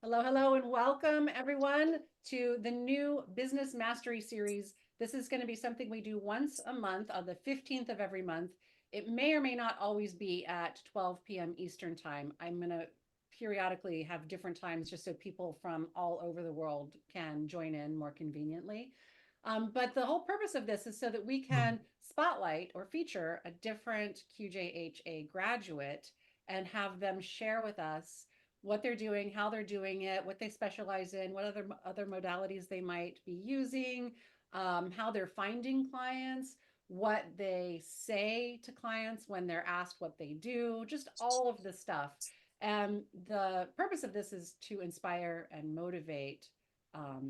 Hello, hello, and welcome everyone to the new Business Mastery Series. This is going to be something we do once a month on the 15th of every month. It may or may not always be at 12 p.m. Eastern Time. I'm going to periodically have different times just so people from all over the world can join in more conveniently. But the whole purpose of this is so that we can spotlight or feature a different QJHA graduate and have them share with us what they're doing, how they're doing it, what they specialize in, what other modalities they might be using, how they're finding clients, what they say to clients when they're asked what they do, just all of this stuff. And the purpose of this is to inspire and motivate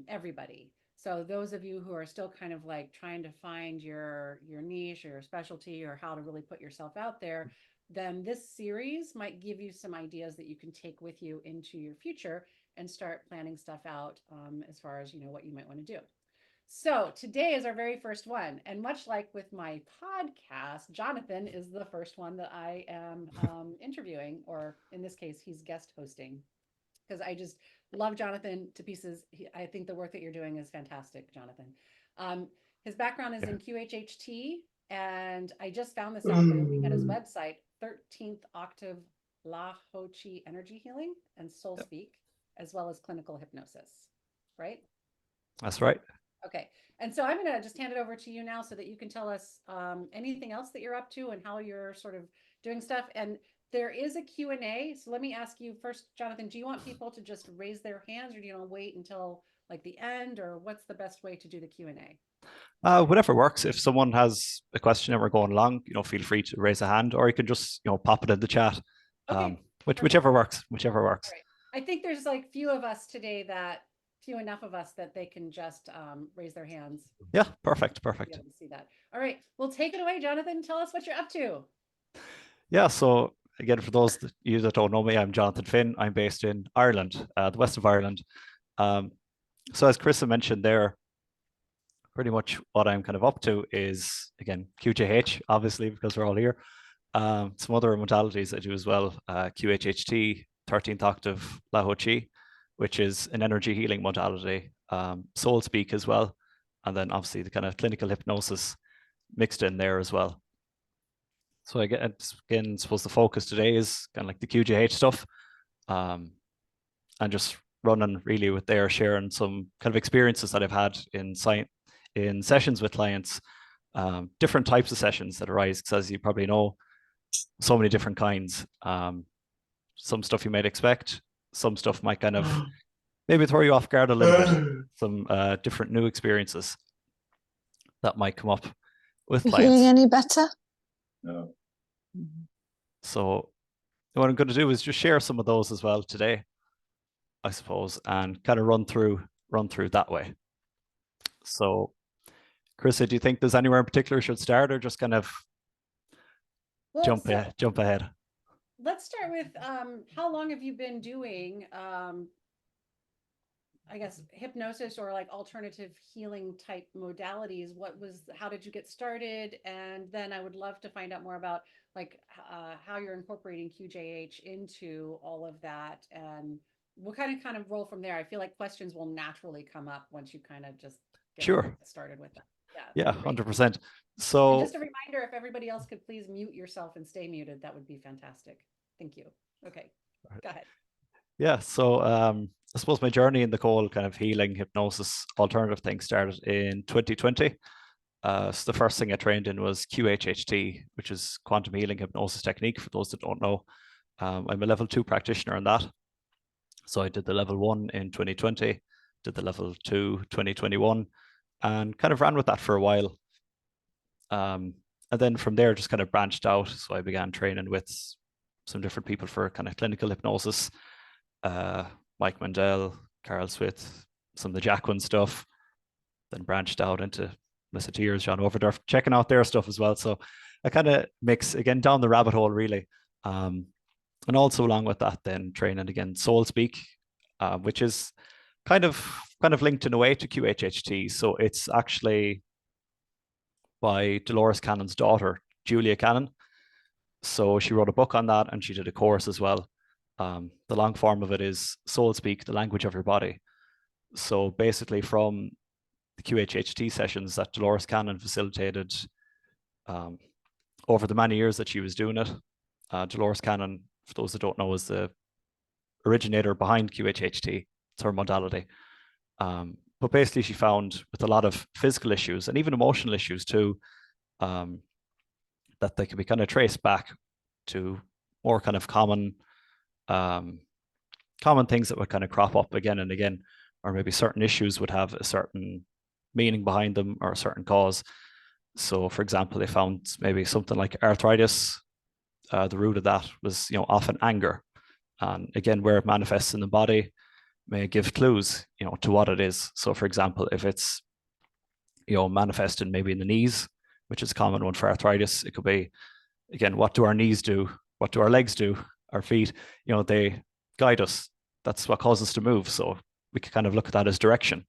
everybody. So those of you who are still kind of like trying to find your niche or your specialty or how to really put yourself out there, then this series might give you some ideas that you can take with you into your future and start planning stuff out as far as what you might want to do. So today is our very first one, and much like with my podcast, Jonathan is the first one that I am interviewing, or in this case, he's guest hosting, because I just love Jonathan to pieces. I think the work that you're doing is fantastic, Jonathan. Um, his background is Yeah. in QHHT, and I just found this out by looking at his website, 13th Octave La Ho Chi Energy Healing and Soul Yep. Speak, as well as clinical hypnosis, right? That's right. Okay. And so I'm going to just hand it over to you now so that you can tell us anything else that you're up to and how you're sort of doing stuff. And there is a Q&A. So let me ask you first, Jonathan, do you want people to just raise their hands or do you want to wait until like the end, or what's the best way to do the Q&A? Whatever works. If someone has a question and we're going along, feel free to raise a hand, or you can just, pop it in the chat. Okay, perfect. Whichever works. Whichever All works. right. I think there's like few of us today that few enough of us that they can just raise their hands. Yeah, perfect, Be perfect. able to see that. All right. Well, take it away, Jonathan. Tell us what you're up to. Yeah. So again, for those that you that don't know me, I'm Jonathan Finn. I'm based in Ireland, the west of Ireland. Um, so as Kryssa mentioned there, pretty much what I'm kind of up to is again QJH, obviously because we're all here. Some other modalities I do as well, QHHT, 13th octave La Ho Chi, which is an energy healing modality, soul speak as well, and then obviously the kind of clinical hypnosis mixed in there as well. So again, suppose the focus today is kind of like the QJH stuff, um, and just running really with there, sharing some kind of experiences that I've had in science, in sessions with clients, different types of sessions that arise, because as you probably know, so many different kinds. Some stuff you might expect, some stuff might kind of maybe throw you off guard a little bit, some different new experiences that might come up with You feeling clients. any better? No. So what I'm going to do is just share some of those as well today, I suppose, and kind of run through that way. So, Kryssa, do you think there's anywhere in particular should start, or just kind of jump ahead? Let's start with how long have you been doing I guess hypnosis or like alternative healing type modalities? How did you get started? And then I would love to find out more about like how you're incorporating QJH into all of that, and we'll kind of roll from there. I feel like questions will naturally come up once you kind of just get Sure. started with that. Yeah, 100%. And So just a reminder, if everybody else could please mute yourself and stay muted, that would be fantastic. Thank you. Okay, go ahead. yeah, so I suppose my journey in the whole kind of healing, hypnosis, alternative thing started in 2020. So the first thing I trained in was QHHT, which is quantum healing hypnosis technique. For those that don't know, I'm a level 2 practitioner in that. So I did the level 1 in 2020, did the level 2 2021, and kind of ran with that for a while. And then from there, just kind of branched out. So I began training with some different people for kind of clinical hypnosis, Mike Mandel, Carl Swith, some of the Jacqueline stuff, then branched out into Mr. Tears, John Overdorf, checking out their stuff as well. So I kind of mix again down the rabbit hole really. And also along with that, then training again Soul Speak, which is kind of linked in a way to QHHT. So it's actually by Dolores Cannon's daughter, Julia Cannon. So she wrote a book on that and she did a course as well. The long form of it is soul speak, the language of your body. So basically, from the QHHT sessions that Dolores Cannon facilitated over the many years that she was doing it, Dolores Cannon, for those that don't know, is the originator behind QHHT. It's her modality. But basically, she found with a lot of physical issues and even emotional issues too, that they could be kind of traced back to more kind of common things that would kind of crop up again and again, or maybe certain issues would have a certain meaning behind them or a certain cause. So, for example, they found maybe something like arthritis. The root of that was, often anger, and again, where it manifests in the body may give clues, to what it is. So, for example, if it's, manifested maybe in the knees, which is a common one for arthritis, it could be, again, what do our knees do? What do our legs do? Our feet, they guide us. That's what causes us to move. So we can kind of look at that as direction.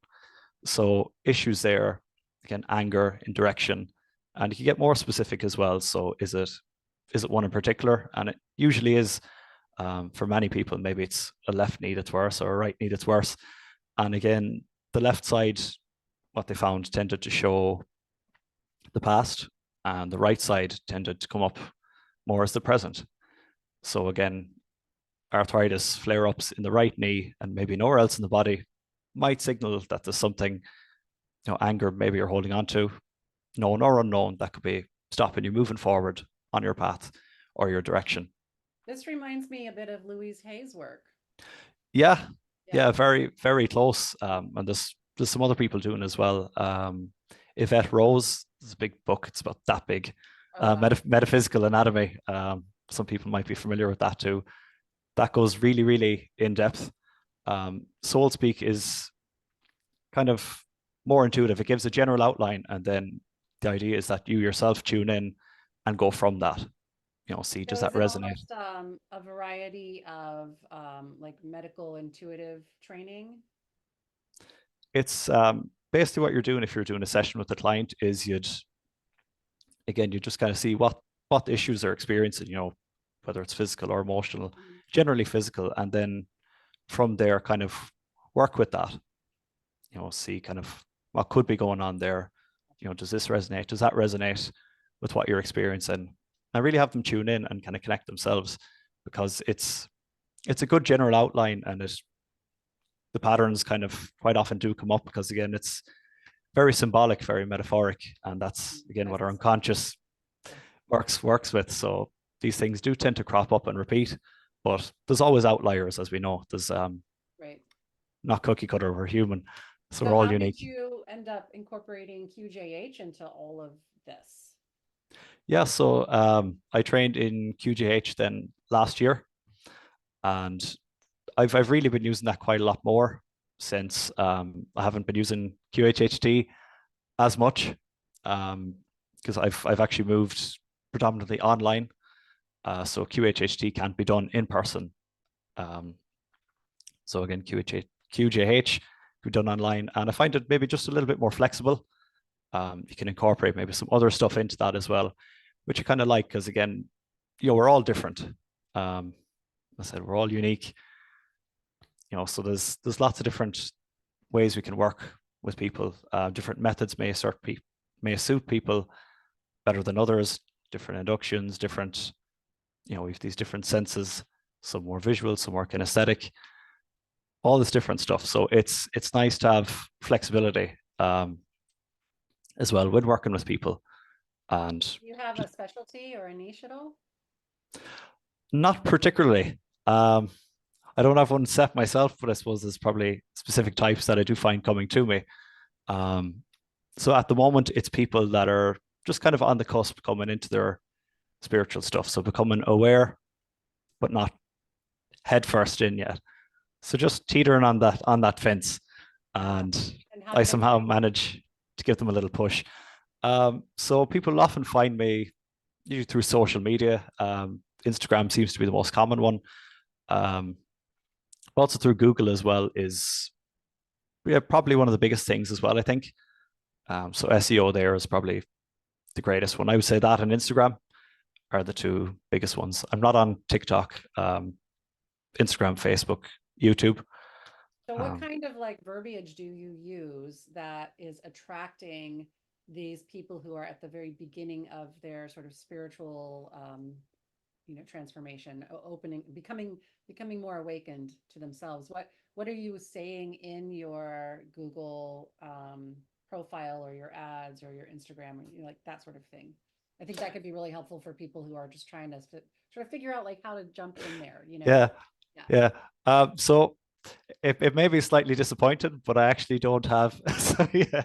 So issues there, again, anger in direction, and you can get more specific as well. So is it one in particular? And it usually is. For many people, maybe it's a left knee that's worse or a right knee that's worse. And again, the left side, what they found, tended to show the past, and the right side tended to come up more as the present. So again, arthritis flare-ups in the right knee and maybe nowhere else in the body might signal that there's something, anger maybe you're holding on to, known or unknown, that could be stopping you moving forward on your path or your direction. This reminds me a bit of Louise Hay's work. Yeah, very, very close. And there's some other people doing as well. Yvette Rose, there's a big book. It's about that big. Metaphysical Anatomy. Some people might be familiar with that too. That goes really, really in depth. Soul Speak is kind of more intuitive. It gives a general outline, and then the idea is that you yourself tune in and go from that. See, does that resonate? A variety of like medical intuitive training. It's basically what you're doing if you're doing a session with a client is you just kind of see what issues they're experiencing, whether it's physical or emotional, generally physical, and then from there kind of work with that, see kind of what could be going on there. Does this resonate? Does that resonate with what you're experiencing? And really have them tune in and kind of connect themselves, because it's a good general outline, and the patterns kind of quite often do come up because, again, it's very symbolic, very metaphoric, and that's again what our unconscious works with. So these things do tend to crop up and repeat, but there's always outliers, as we know. There's right, not cookie cutter, we're human, so we're all unique. Did you end up incorporating QJH into all of this? Yeah, so I trained in QJH then last year, and I've really been using that quite a lot more since I haven't been using QHHT as much, because I've actually moved predominantly online. So QHHT can't be done in person. So again, QJH can be done online, and I find it maybe just a little bit more flexible. You can incorporate maybe some other stuff into that as well, which I kind of like, because again, we're all different. I said we're all unique. So there's lots of different ways we can work with people. Different methods may suit people better than others. Different inductions, different. We have these different senses. Some more visual, some more kinesthetic. All this different stuff. So it's nice to have flexibility as well when working with people. And do you have a specialty or a niche at all? Not particularly. I don't have one set myself, but I suppose there's probably specific types that I do find coming to me. So at the moment, it's people that are just kind of on the cusp coming into their spiritual stuff. So becoming aware, but not head first in yet. So just teetering on that fence. And I somehow manage to give them a little push. So people often find me usually through social media. Instagram seems to be the most common one. Also through Google as well is probably one of the biggest things as well, I think. So SEO there is probably the greatest one. I would say that and Instagram are the two biggest ones. I'm not on TikTok. Instagram, Facebook, YouTube. So what kind of like verbiage do you use that is attracting these people who are at the very beginning of their sort of spiritual, transformation, opening, becoming more awakened to themselves? What are you saying in your Google profile or your ads or your Instagram, or, like that sort of thing? I think that could be really helpful for people who are just trying to sort of figure out like how to jump in there, Yeah, Yeah. yeah. So it may be slightly disappointing, but I actually don't have. So yeah,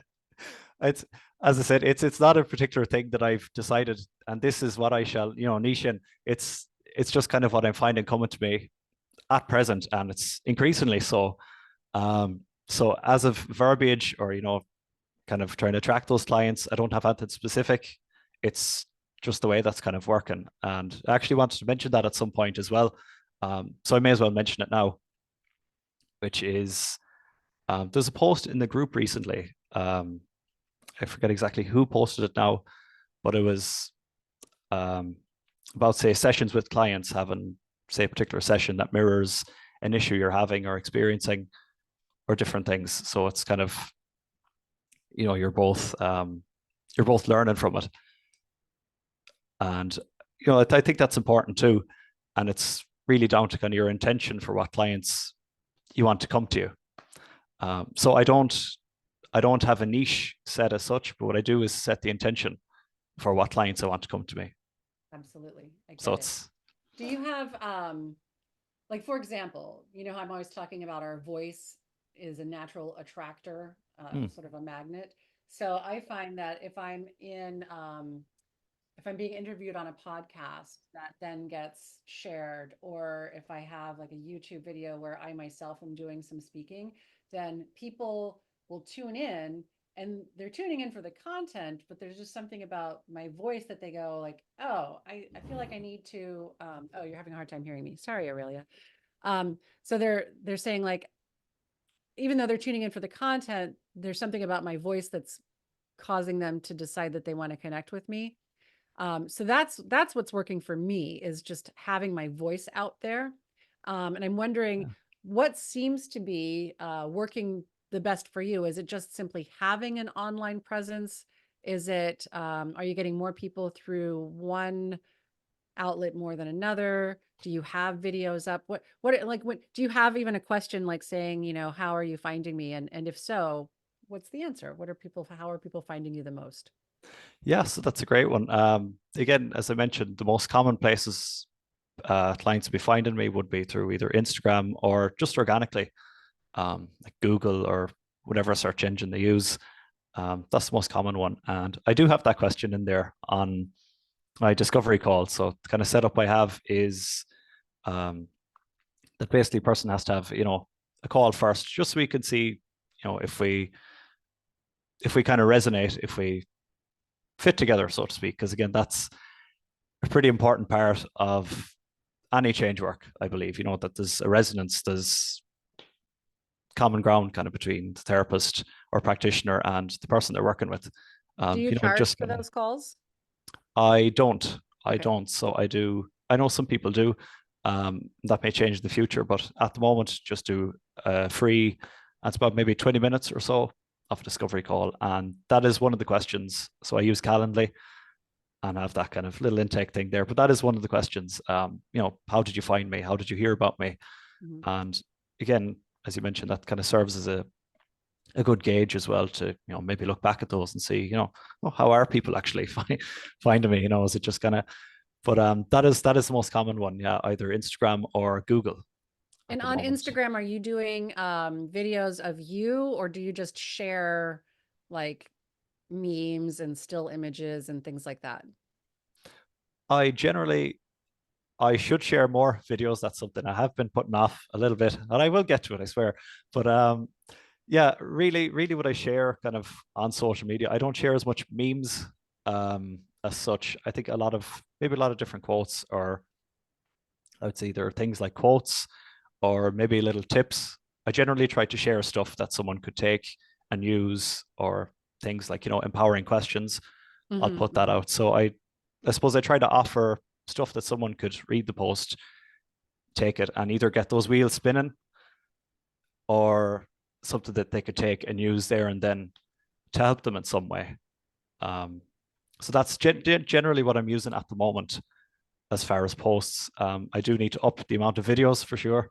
it's as I said, it's not a particular thing that I've decided, and this is what I shall, niche in. It's just kind of what I'm finding coming to me at present, and it's increasingly so. So as of verbiage or kind of trying to attract those clients, I don't have anything specific. It's just the way that's kind of working, and I actually wanted to mention that at some point as well. So I may as well mention it now, which is there's a post in the group recently. I forget exactly who posted it now, but it was about, say, sessions with clients having, say, a particular session that mirrors an issue you're having or experiencing or different things. So it's kind of, you're both learning from it. And, I think that's important too. And it's really down to kind of your intention for what clients you want to come to you. So I don't have a niche set as such, but what I do is set the intention for what clients I want to come to me. Absolutely. I So get it. it's Do you have like for example, I'm always talking about our voice is a natural attractor, mm, sort of a magnet. So I find that if I'm being interviewed on a podcast that then gets shared, or if I have like a YouTube video where I myself am doing some speaking, then people will tune in, and they're tuning in for the content, but there's just something about my voice that they go like, oh, I feel like I need to, oh, you're having a hard time hearing me. Sorry, Aurelia. So they're saying like, even though they're tuning in for the content, there's something about my voice that's causing them to decide that they want to connect with me. So that's what's working for me, is just having my voice out there. And I'm wondering yeah. what seems to be working the best for you. Is it just simply having an online presence? Is it are you getting more people through one outlet more than another? Do you have videos up? What do you have even a question like saying, how are you finding me? And if so, what's the answer? How are people finding you the most? Yeah, so that's a great one. Again, as I mentioned, the most common places clients will be finding me would be through either Instagram or just organically, like Google or whatever search engine they use. That's the most common one. And I do have that question in there on my discovery call. So the kind of setup I have is that basically a person has to have, a call first, just so we can see, if we kind of resonate, if we fit together, so to speak. Because again, that's a pretty important part of any change work, I believe, that there's a resonance, there's common ground kind of between the therapist or practitioner and the person they're working with. Do you charge Just for those calls? I don't, I Okay. don't. So I do. I know some people do. That may change in the future, but at the moment, just do free. It's about maybe 20 minutes or so of a discovery call, and that is one of the questions. So I use Calendly and have that kind of little intake thing there. But that is one of the questions. How did you find me? How did you hear about me? Mhm. And again, as you mentioned, that kind of serves as a good gauge as well to maybe look back at those and see how are people actually finding me? Is it just kind of? But that is the most common one. Yeah, either Instagram or Google at And the on moment. Instagram, are you doing videos of you, or do you just share like memes and still images and things like that? I generally I should share more videos. That's something I have been putting off a little bit, and I will get to it, I swear. But yeah, really, really, what I share kind of on social media, I don't share as much memes as such. I think maybe a lot of different quotes, or I would say either things like quotes or maybe little tips. I generally try to share stuff that someone could take and use, or things like empowering questions. I'll Hmm. put that out. So I suppose I try to offer stuff that someone could read the post, take it and either get those wheels spinning or something that they could take and use there and then to help them in some way. So that's generally what I'm using at the moment as far as posts. I do need to up the amount of videos for sure.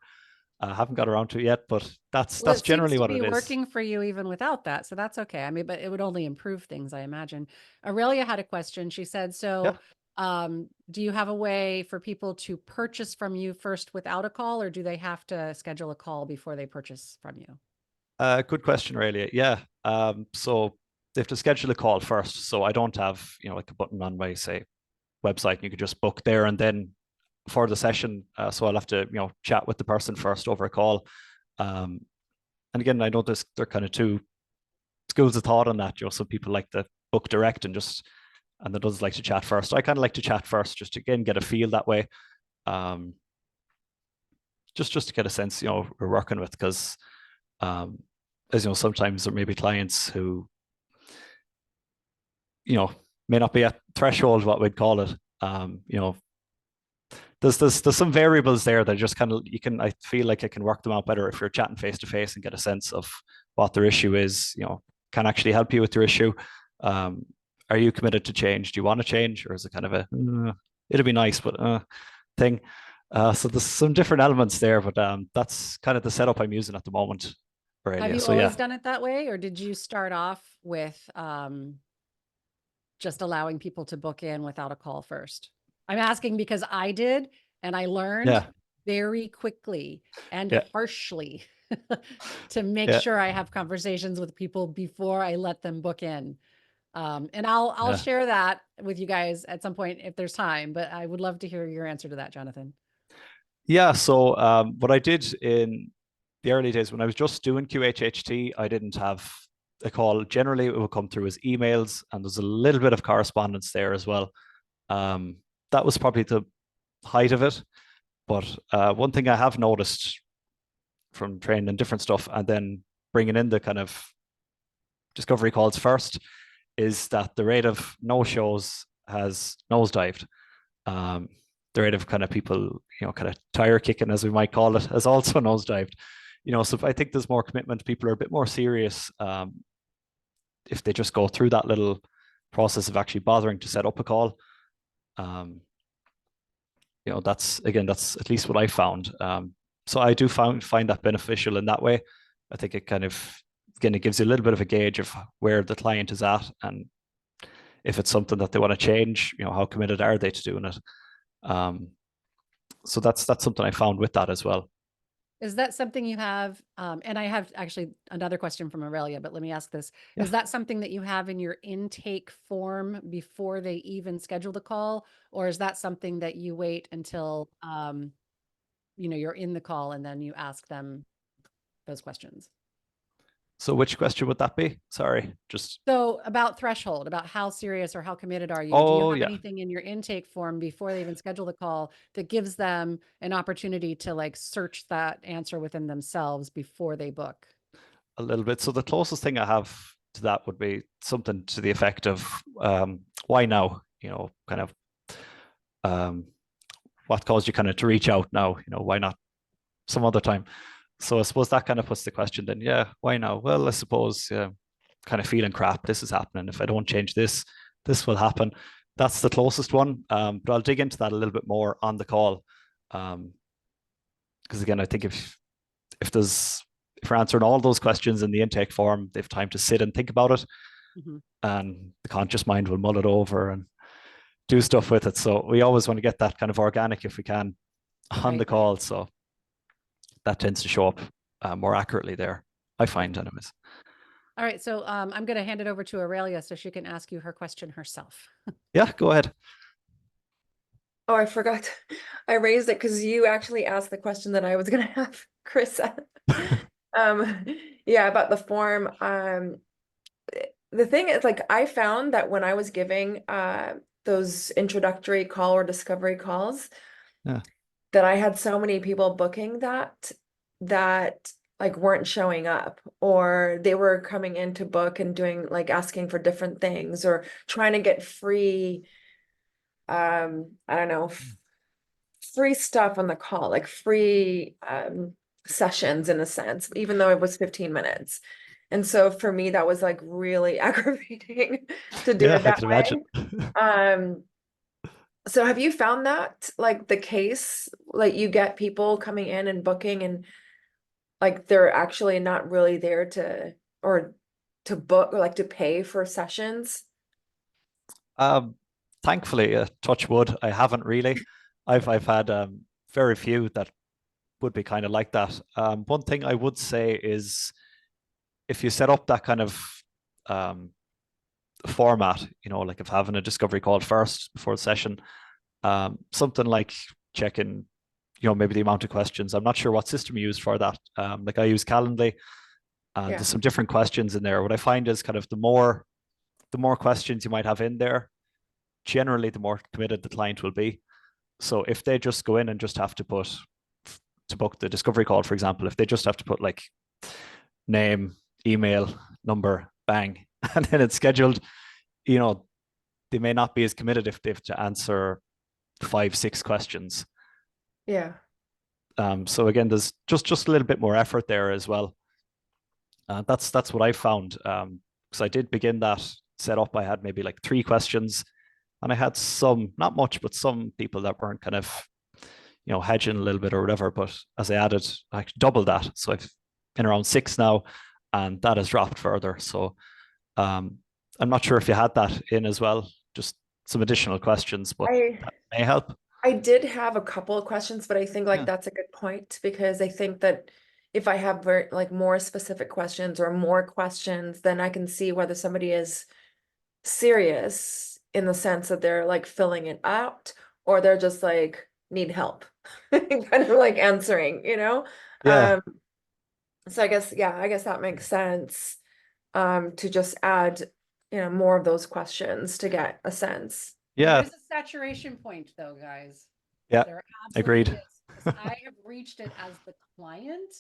I haven't got around to it yet, but that's Well, it seems generally to what be it is. working for you even without that. So that's okay. I mean, but it would only improve things, I imagine. Aurelia had a question. She said, Yeah. so do you have a way for people to purchase from you first without a call, or do they have to schedule a call before they purchase from you? Good question, really. Yeah. So they have to schedule a call first. So I don't have, like a button on my, say, website, and you could just book there and then for the session. So I'll have to, chat with the person first over a call. And again, I know there are kind of two schools of thought on that. Some people like to book direct and then others like to chat first. I kind of like to chat first, just to again get a feel that way. Just to get a sense, we're working with, because as sometimes there may be clients who, may not be at threshold, what we'd call it. There's some variables there that just kind of I feel like I can work them out better if you're chatting face to face and get a sense of what their issue is. Can actually help you with your issue. Are you committed to change? Do you want to change, or is it kind of a it'd be nice but thing? So there's some different elements there, but that's kind of the setup I'm using at the moment. Have you So always yeah, done it that way, or did you start off with just allowing people to book in without a call first? I'm asking because I did, and I learned yeah, very quickly and yeah, harshly to make yeah, sure I have conversations with people before I let them book in. And I'll yeah. share that with you guys at some point if there's time, but I would love to hear your answer to that, Jonathan. Yeah, so what I did in the early days when I was just doing QHHT, I didn't have a call. Generally, it would come through as emails, and there's a little bit of correspondence there as well. Um, that was probably the height of it. But one thing I have noticed from training and different stuff, and then bringing in the kind of discovery calls first, is that the rate of no shows has nosedived. Um, the rate of kind of people, kind of tire kicking, as we might call it, has also nosedived. So I think there's more commitment. People are a bit more serious if they just go through that little process of actually bothering to set up a call. That's at least what I found. So I do find that beneficial in that way. I think it kind of, again, it gives you a little bit of a gauge of where the client is at, and if it's something that they want to change, how committed are they to doing it. So that's something I found with that as well. Is that something you have? And I have actually another question from Aurelia, but let me ask this. Yeah. Is that something that you have in your intake form before they even schedule the call? Or is that something that you wait until, you're in the call and then you ask them those questions? So which question would that be? Sorry, just. So about threshold, about how serious or how committed are you? Do you Oh have yeah, anything in your intake form before they even schedule the call that gives them an opportunity to like search that answer within themselves before they book? a little bit. So the closest thing I have to that would be something to the effect of, why now? Kind of, what caused you kind of to reach out now? Why not some other time? So I suppose that kind of puts the question then, yeah, why now? Well, I suppose kind of feeling crap. This is happening. If I don't change this, this will happen. That's the closest one. But I'll dig into that a little bit more on the call. Because again, I think if we're answering all those questions in the intake form, they have time to sit and think about it, and the conscious mind will mull it over and do stuff with it. So we always want to get that kind of organic if we can on the Right. call. So that tends to show up more accurately there, I find, anyways. All right. So I'm going to hand it over to Aurelia so she can ask you her question herself. Yeah, go ahead. Oh, I forgot. I raised it because you actually asked the question that I was gonna have Kryssa. Yeah, about the form. The thing is, like, I found that when I was giving those introductory call or discovery calls, Yeah. that I had so many people booking that like weren't showing up, or they were coming in to book and doing like asking for different things or trying to get free I don't know, free stuff on the call, like free sessions in a sense, even though it was 15 minutes. And so for me, that was like really aggravating to do Yeah, it I that can way. imagine. So have you found that like the case, like you get people coming in and booking and like they're actually not really there or to book or like to pay for sessions? Um, Thankfully, touch wood, I haven't really. I've had very few that would be kind of like that. One thing I would say is if you set up that kind of um, format, like of having a discovery call first before the session, something like checking, maybe the amount of questions. I'm not sure what system you use for that. Like I use Calendly, and there's some different questions in there. What I find is kind of the more questions you might have in there, generally the more committed the client will be. So if they just go in and just have to put to book the discovery call, for example, if they just have to put like name, email, number, bang, and then it's scheduled, they may not be as committed if they have to answer 5, 6 questions. Yeah. So again, there's just a little bit more effort there as well. That's what I found. Because I did begin that setup. I had maybe like 3 questions, and I had some, not much, but some people that weren't kind of, hedging a little bit or whatever. But as I added, I doubled that. So I've been around 6 now, and that has dropped further. So I'm not sure if you had that in as well, just some additional questions, but I that may help. I did have a couple of questions, but I think like Yeah. that's a good point because I think that if I have like more specific questions or more questions, then I can see whether somebody is serious in the sense that they're like filling it out or they're just like need help, kind of like answering, Yeah. Um, so I guess that makes sense. To just add, more of those questions to get a sense. There Yeah. is a saturation point though, guys. Yeah. There absolutely Agreed. is. 'Cause I have reached it as the client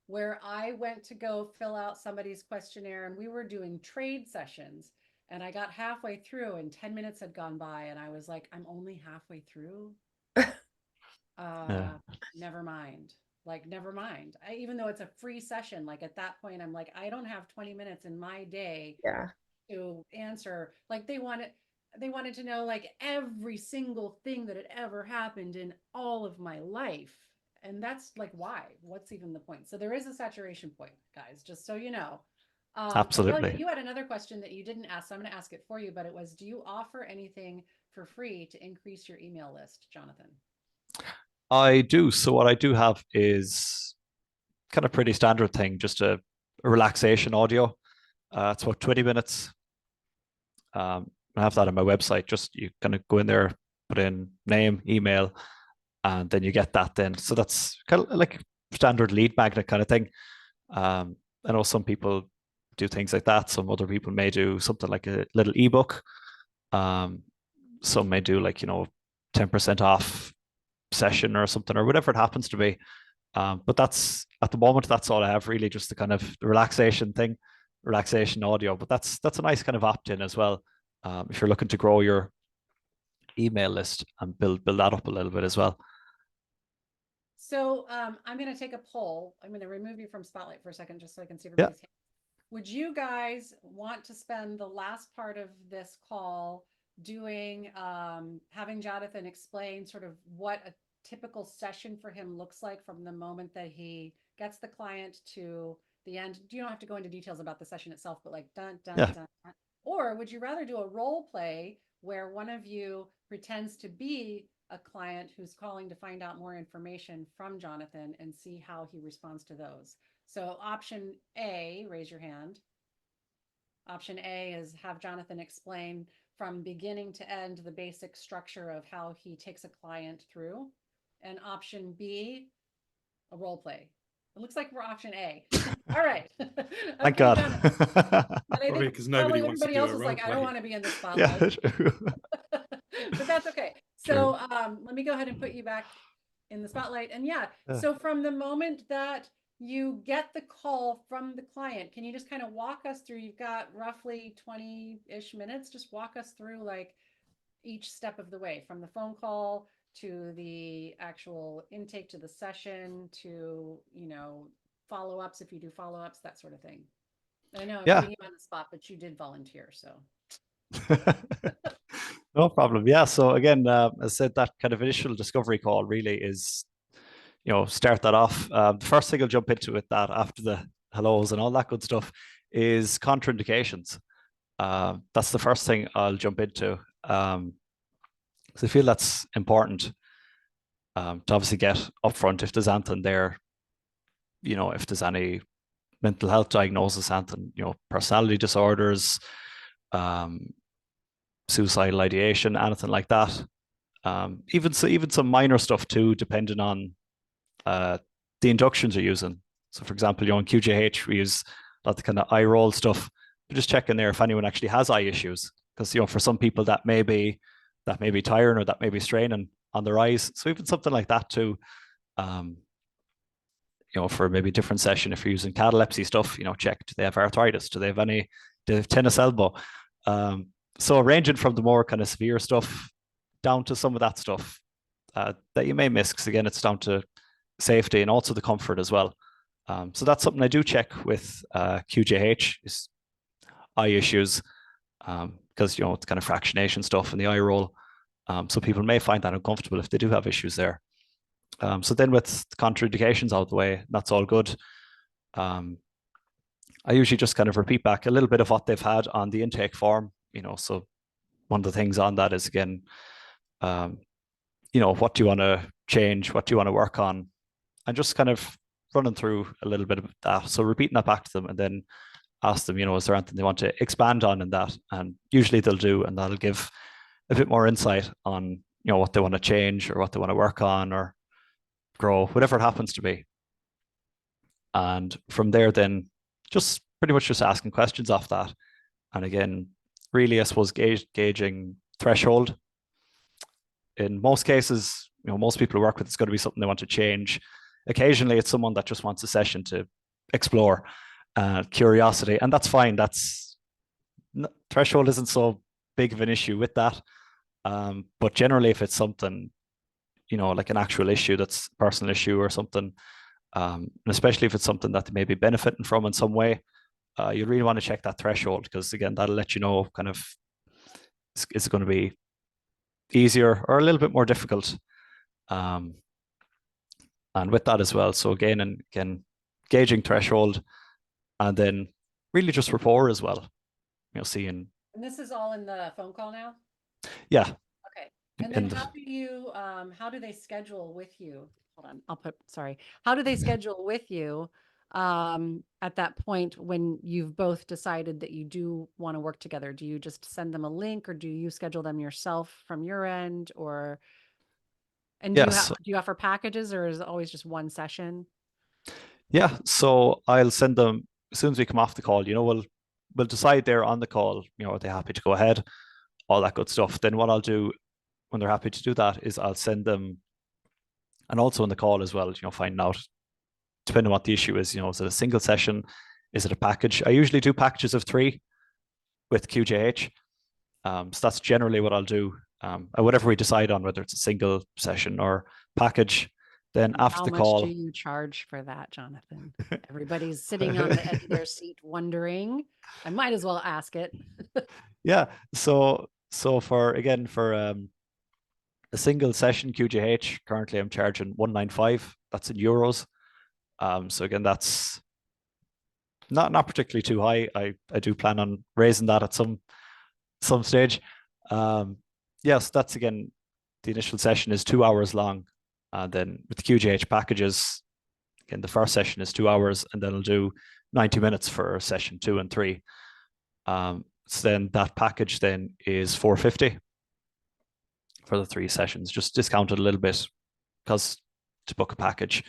where I went to go fill out somebody's questionnaire and we were doing trade sessions and I got halfway through and 10 minutes had gone by and I was like, I'm only halfway through. Yeah. Never mind. Like, never mind. Even though it's a free session, like at that point, I'm like, I don't have 20 minutes in my day Yeah. to answer. Like they wanted to know like every single thing that had ever happened in all of my life. And that's like, why? What's even the point? So there is a saturation point, guys, just so you know. Aurelia, Absolutely. you had another question that you didn't ask, so I'm going to ask it for you, but it was, do you offer anything for free to increase your email list, Jonathan? I do. So what I do have is kind of pretty standard thing, just a relaxation audio. It's about 20 minutes. I have that on my website. Just you kind of go in there, put in name, email, and then you get that then. So that's kind of like standard lead magnet kind of thing. I know some people do things like that. Some other people may do something like a little ebook. Um, some may do like, 10% off session or something or whatever it happens to be. But that's at the moment, that's all I have really, just the kind of the relaxation thing, relaxation audio. But that's a nice kind of opt-in as well. If you're looking to grow your email list and build that up a little bit as well. So I'm going to take a poll. I'm going to remove you from Spotlight for a second just so I can see Yeah. everybody's hand. Would you guys want to spend the last part of this call doing, having Jonathan explain sort of what a typical session for him looks like from the moment that he gets the client to the end? You don't have to go into details about the session itself, but like dun, dun, Yeah. dun, dun. Or would you rather do a role play where one of you pretends to be a client who's calling to find out more information from Jonathan and see how he responds to those? So option A, raise your hand. Option A is have Jonathan explain from beginning to end the basic structure of how he takes a client through. And option B, a role play. It looks like we're option A. All right. Thank Okay, God. Jonathan. And I Probably think because nobody wants to everybody do else a is role like, I don't play. want to be in the Yeah. spotlight. True. But that's okay. So let me go ahead and put you back in the spotlight. And yeah, so from the moment that you get the call from the client, can you just kind of walk us through? You've got roughly 20-ish minutes. Just walk us through like each step of the way from the phone call to the actual intake to the session to, follow-ups, if you do follow-ups, that sort of thing. I know I'm Yeah. putting you on the spot, but you did volunteer, so. No problem. Yeah. So again, as I said, that kind of initial discovery call really is, start that off. The first thing I'll jump into with that after the hellos and all that good stuff is contraindications. That's the first thing I'll jump into. So I feel that's important to obviously get upfront if there's anything there, if there's any mental health diagnosis, anything, personality disorders, suicidal ideation, anything like that. Even some minor stuff too, depending on the inductions you're using. So, for example, in QJH we use a lot of kind of eye roll stuff. But just checking there if anyone actually has eye issues, because for some people that may be tiring or that may be straining on their eyes. So even something like that too. For maybe a different session, if you're using catalepsy stuff, check, do they have arthritis? Do they have tennis elbow? So ranging from the more kind of severe stuff down to some of that stuff that you may miss, because again, it's down to safety and also the comfort as well. So that's something I do check with QJH is eye issues, because it's kind of fractionation stuff in the eye roll. So people may find that uncomfortable if they do have issues there. So then with the contraindications out of the way, that's all good. I usually just kind of repeat back a little bit of what they've had on the intake form, so one of the things on that is, again, what do you want to change? What do you want to work on? And just kind of running through a little bit of that. So repeating that back to them and then ask them, is there anything they want to expand on in that? And usually they'll do, and that'll give a bit more insight on, what they want to change or what they want to work on or grow, whatever it happens to be. And from there, then just pretty much just asking questions off that. And again, really, I suppose, gauging threshold. In most cases, most people who work with, it's going to be something they want to change. Occasionally, it's someone that just wants a session to explore, curiosity, and that's fine. Threshold isn't so big of an issue with that. But generally, if it's something, like an actual issue that's a personal issue or something, and especially if it's something that they may be benefiting from in some way, you really want to check that threshold, because again, that'll let you know kind of, is it going to be easier or a little bit more difficult? And with that as well. So again, gauging threshold, and then really just rapport as well. Seeing. And this is all in the phone call now? Yeah. Okay. And then how do they schedule with you? Hold on, how do they schedule with you at that point when you've both decided that you do want to work together? Do you just send them a link, or do you schedule them yourself from your end, and do you offer packages, or is it always just one session? Yeah, so I'll send them as soon as we come off the call. We'll decide there on the call, are they happy to go ahead, all that good stuff. Then what I'll do when they're happy to do that is I'll send them, and also in the call as well, finding out, depending on what the issue is, is it a single session? Is it a package? I usually do packages of 3 with QJH. So that's generally what I'll do. Whatever we decide on, whether it's a single session or package, then after the call. How much do you charge for that, Jonathan? Everybody's sitting on the edge of their seat wondering. I might as well ask it. Yeah. So for a single session QJH, currently I'm charging 195. That's in euros. So again, that's not particularly too high. I do plan on raising that at some stage. Yes, that's, again, the initial session is 2 hours long. And then with the QJH packages, again, the first session is 2 hours, and then I'll do 90 minutes for session 2 and 3. So then that package then is 450 for the 3 sessions, just discounted a little bit, because to book a package,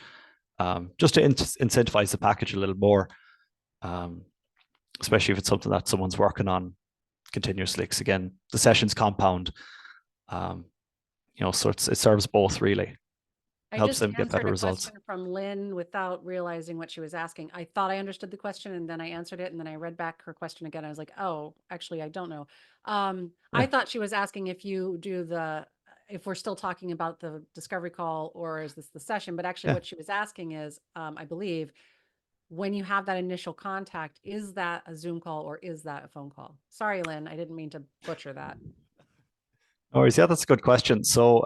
just to incentivize the package a little more, especially if it's something that someone's working on continuously. Because again, the sessions compound, so it serves both, really. Helps them get better results. Question from Lynn without realizing what she was asking. I thought I understood the question, and then I answered it, and then I read back her question again. I was like, oh, actually, I don't know. I thought she was asking if you do if we're still talking about the discovery call or is this the session, but actually what she was asking is, I believe, when you have that initial contact, is that a Zoom call or is that a phone call? Sorry, Lynn, I didn't mean to butcher that. No worries. Yeah, that's a good question. So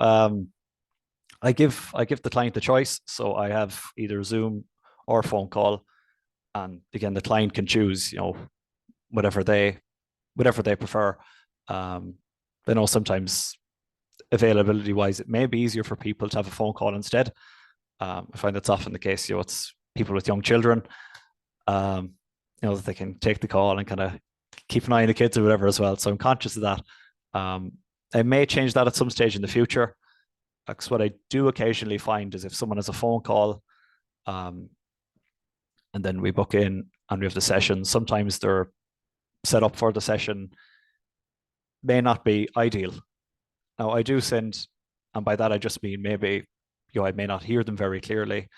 I give the client the choice. So I have either Zoom or phone call. And again, the client can choose, whatever they prefer. I know sometimes availability wise, it may be easier for people to have a phone call instead. I find that's often the case. It's people with young children, that they can take the call and kind of keep an eye on the kids or whatever as well. So I'm conscious of that. I may change that at some stage in the future. Because what I do occasionally find is if someone has a phone call, and then we book in and we have the session, sometimes they're set up for the session may not be ideal. Now I do send, and by that I just mean maybe, I may not hear them very clearly.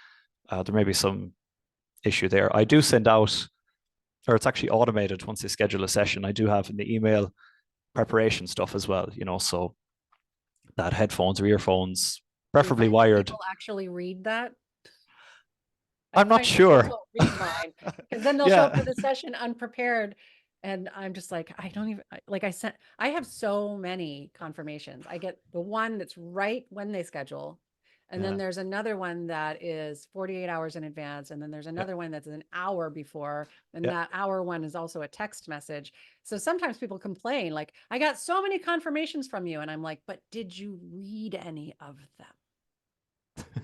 There may be some issue there. I do send out, or it's actually automated once they schedule a session. I do have in the email preparation stuff as well, so that headphones or earphones, preferably wired. People actually read that? I'm not sure. Read mine, because then they'll show up for the session unprepared. And I'm just like, I don't even, like I have so many confirmations. I get the one that's right when they schedule. And then there's another one that is 48 hours in advance. And then there's another one that's an hour before. And that hour one is also a text message. So sometimes people complain, like, I got so many confirmations from you. And I'm like, but did you read any of them?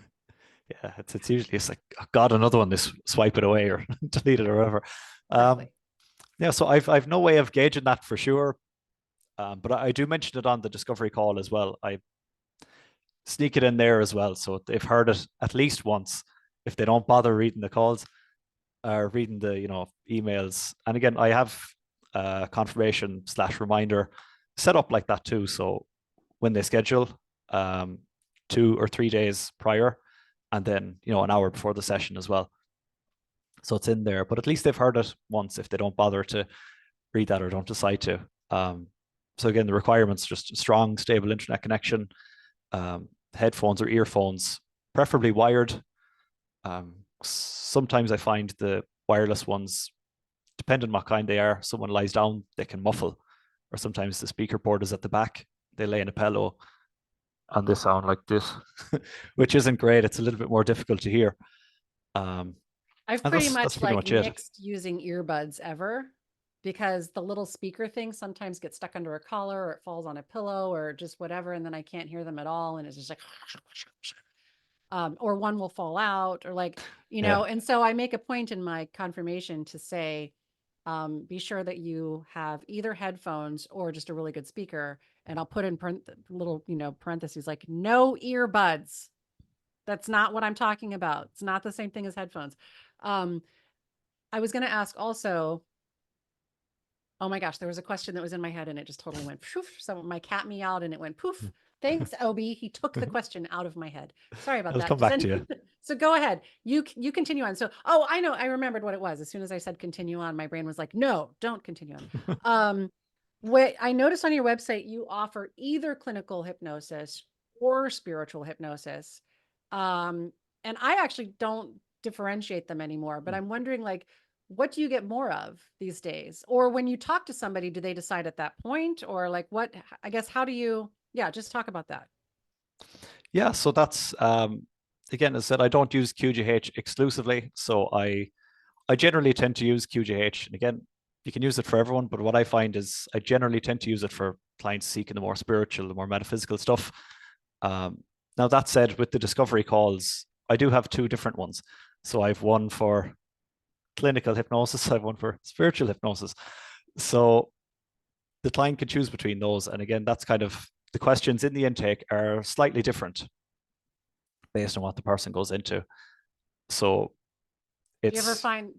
Yeah, it's usually, it's like, oh God, another one, this swipe it away or delete it or whatever. Exactly. Yeah, so I've no way of gauging that for sure. But I do mention it on the discovery call as well. I sneak it in there as well. So they've heard it at least once if they don't bother reading the calls or reading the, emails. And again, I have confirmation / reminder set up like that too. So when they schedule 2 or 3 days prior, and then, an hour before the session as well. So it's in there, but at least they've heard it once if they don't bother to read that or don't decide to. So again, the requirements, just strong, stable internet connection, headphones or earphones, preferably wired. Sometimes I find the wireless ones, depending on what kind they are, someone lies down, they can muffle, or sometimes the speaker port is at the back, they lay in a pillow and they sound like this, which isn't great. It's a little bit more difficult to hear. I've pretty much like it. mixed using earbuds ever, because the little speaker thing sometimes gets stuck under a collar or it falls on a pillow or just whatever. And then I can't hear them at all. And it's just like, or one will fall out or like, and so I make a point in my confirmation to say, be sure that you have either headphones or just a really good speaker. And I'll put in little, parentheses, like no earbuds. That's not what I'm talking about. It's not the same thing as headphones. I was going to ask also, oh my gosh, there was a question that was in my head and it just totally went poof. So my cat meowed and it went poof. Thanks, Obi. He took the question out of my head. Sorry about that. I'll come back to you. So go ahead. You continue on. So, I know. I remembered what it was. As soon as I said continue on, my brain was like, no, don't continue on. What I noticed on your website, you offer either clinical hypnosis or spiritual hypnosis. And I actually don't differentiate them anymore, but I'm wondering, like, what do you get more of these days? Or when you talk to somebody, do they decide at that point? Or like what, I guess, how do you, just talk about that. Yeah, so that's, again, as I said, I don't use QJH exclusively. So I generally tend to use QJH. And again, you can use it for everyone, but what I find is I generally tend to use it for clients seeking the more spiritual, the more metaphysical stuff. Now, that said, with the discovery calls, I do have 2 different ones. So I have one for clinical hypnosis, I have one for spiritual hypnosis. So the client can choose between those. And again, that's kind of, the questions in the intake are slightly different based on what the person goes into. So it's... Do you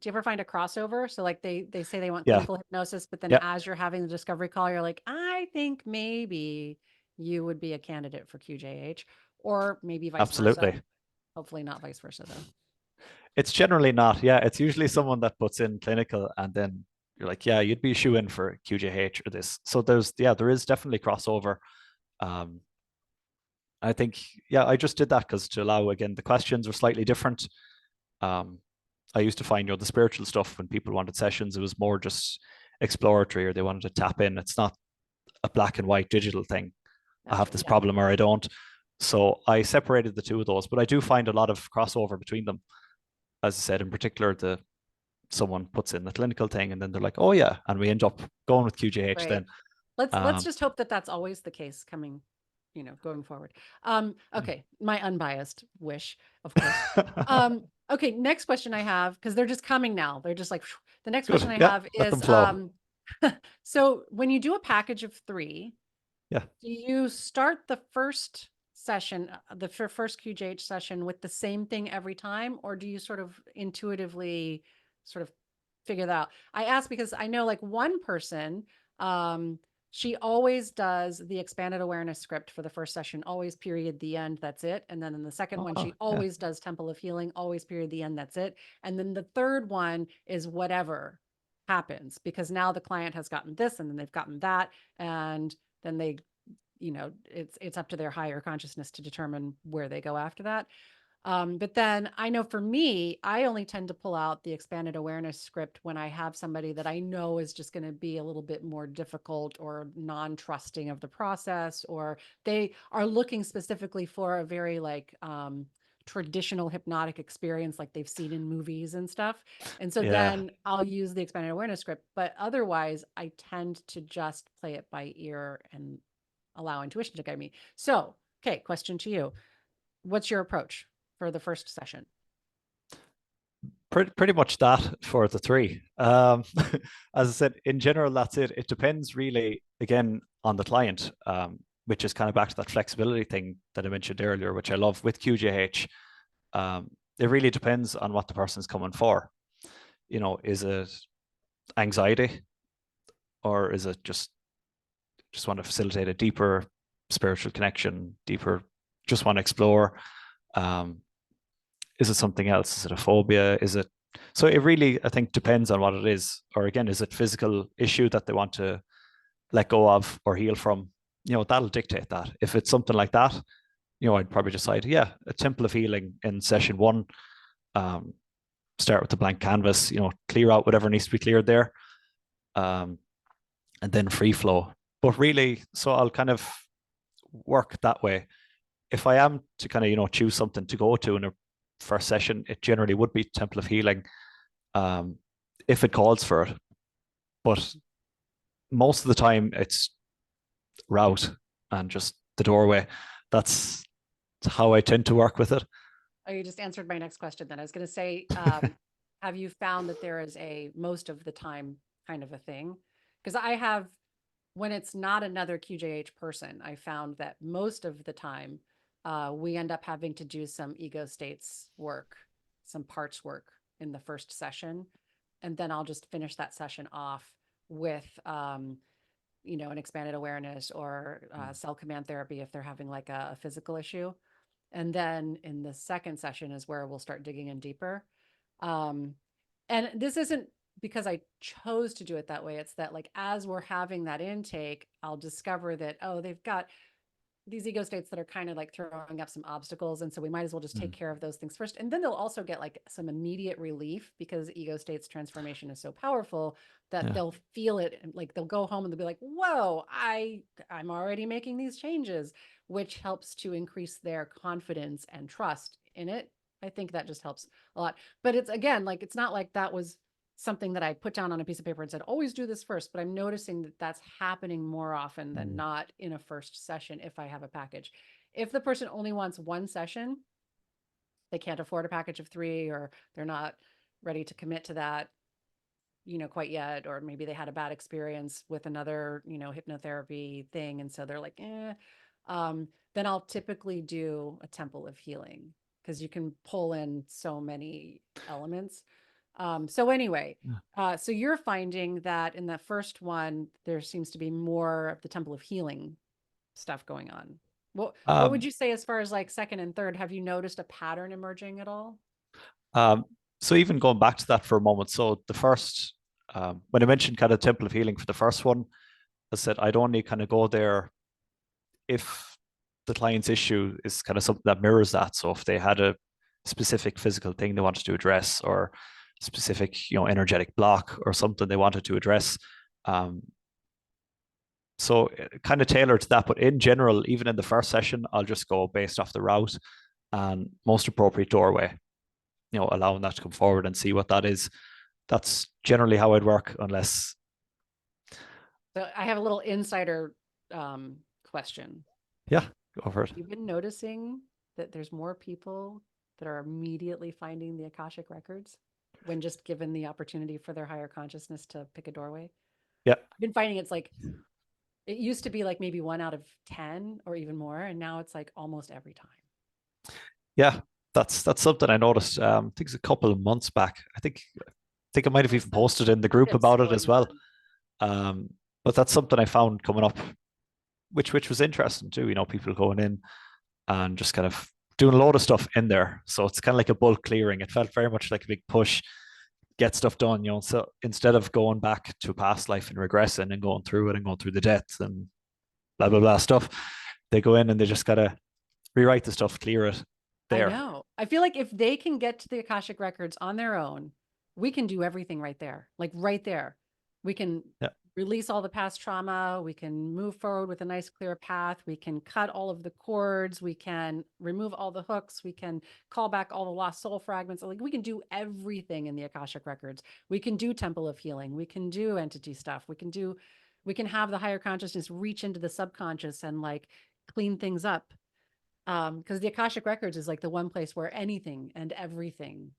ever find a crossover? So like they say they want clinical hypnosis, but then as you're having the discovery call, you're like, I think maybe you would be a candidate for QJH, or maybe vice versa. Hopefully not vice versa though. It's generally not. Yeah, it's usually someone that puts in clinical and then you're like, yeah, you'd be a shoe in for QJH or this. So there is definitely crossover. I think, yeah, I just did that because to allow, again, the questions were slightly different. I used to find, the spiritual stuff when people wanted sessions, it was more just exploratory or they wanted to tap in. It's not a black and white digital thing. I have this problem or I don't. So I separated the two of those, but I do find a lot of crossover between them. As I said, in particular, someone puts in the clinical thing and then they're like, oh yeah, and we end up going with QJH Right. then. Let's just hope that that's always the case coming, going forward. Okay, my unbiased wish, of course. Okay, next question I have, because they're just coming now. They're just like, the next Good. question I Yeah, have let them is, flow. so when you do a package of 3, Yeah. do you start the first session, the first QJH session with the same thing every time, or do you sort of intuitively sort of figure that out? I ask because I know like one person, she always does the expanded awareness script for the first session, always period, the end, that's it. And then in the second one, she Yeah. always does Temple of Healing, always period, the end, that's it. And then the third one is whatever happens, because now the client has gotten this and then they've gotten that. And then they, it's up to their higher consciousness to determine where they go after that. But then I know for me, I only tend to pull out the expanded awareness script when I have somebody that I know is just going to be a little bit more difficult or non-trusting of the process, or they are looking specifically for a very like traditional hypnotic experience like they've seen in movies and stuff. And so then I'll use the expanded awareness script, but otherwise I tend to just play it by ear and allow intuition to guide me. So, okay, question to you. What's your approach for the first session? Pretty much that for the 3. As I said, in general, that's it. It depends really, again, on the client, which is kind of back to that flexibility thing that I mentioned earlier, which I love with QJH. It really depends on what the person's coming for. Is it anxiety, or is it just want to facilitate a deeper spiritual connection, just want to explore? Is it something else? Is it a phobia? So it really, I think, depends on what it is. Or again, is it physical issue that they want to let go of or heal from? That'll dictate that. If it's something like that, I'd probably decide, yeah, a temple of healing in session 1. Start with the blank canvas, clear out whatever needs to be cleared there. And then free flow. But really, so I'll kind of work that way. If I am to kind of, choose something to go to in a first session, it generally would be Temple of Healing, if it calls for it. But most of the time it's route and just the doorway. That's how I tend to work with it. Oh, you just answered my next question then. I was going to say, have you found that there is a most of the time kind of a thing? Because I have, when it's not another QJH person, I found that most of the time we end up having to do some ego states work, some parts work in the first session. And then I'll just finish that session off with, an expanded awareness or cell command therapy if they're having like a physical issue. And then in the second session is where we'll start digging in deeper. And this isn't because I chose to do it that way. It's that like, as we're having that intake, I'll discover that, oh, they've got these ego states that are kind of like throwing up some obstacles. And so we might as well just take care of those things first. And then they'll also get like some immediate relief because ego states transformation is so powerful that they'll feel it. Like they'll go home and they'll be like, whoa, I'm already making these changes, which helps to increase their confidence and trust in it. I think that just helps a lot. But it's again, like, it's not like that was something that I put down on a piece of paper and said, always do this first, but I'm noticing that that's happening more often than not in a first session if I have a package. If the person only wants one session, they can't afford a package of 3, or they're not ready to commit to that, quite yet, or maybe they had a bad experience with another, hypnotherapy thing. And so they're like, then I'll typically do a Temple of Healing because you can pull in so many elements. So anyway, so you're finding that in the first one, there seems to be more of the Temple of Healing stuff going on. What would you say as far as like second and third? Have you noticed a pattern emerging at all? So even going back to that for a moment, so the first, when I mentioned kind of Temple of Healing for the first one, I said I'd only kind of go there if the client's issue is kind of something that mirrors that. So if they had a specific physical thing they wanted to address, or specific, energetic block or something they wanted to address, so kind of tailored to that. But in general, even in the first session, I'll just go based off the route and most appropriate doorway, allowing that to come forward and see what that is. That's generally how I'd work, unless. So I have a little insider question. Yeah, go for it. You've been noticing that there's more people that are immediately finding the Akashic records when just given the opportunity for their higher consciousness to pick a doorway? Yeah. I've been finding it's like, it used to be like maybe 1 out of 10 or even more. And now it's like almost every time. Yeah, that's something I noticed. I think it's a couple of months back. I think I might have even posted in the group about it as well. But that's something I found coming up, which was interesting too. People going in and just kind of doing a load of stuff in there. So it's kind of like a bulk clearing. It felt very much like a big push, get stuff done. So instead of going back to a past life and regressing and going through it and going through the deaths and blah blah blah stuff, they go in and they just gotta rewrite the stuff, clear it. There. I know. I feel like if they can get to the Akashic records on their own, we can do everything right there. Like right there. We can release all the past trauma. We can move forward with a nice clear path. We can cut all of the cords. We can remove all the hooks. We can call back all the lost soul fragments. Like we can do everything in the Akashic records. We can do Temple of Healing. We can do entity stuff. We can have the higher consciousness reach into the subconscious and like clean things up. Because the Akashic records is like the one place where anything and everything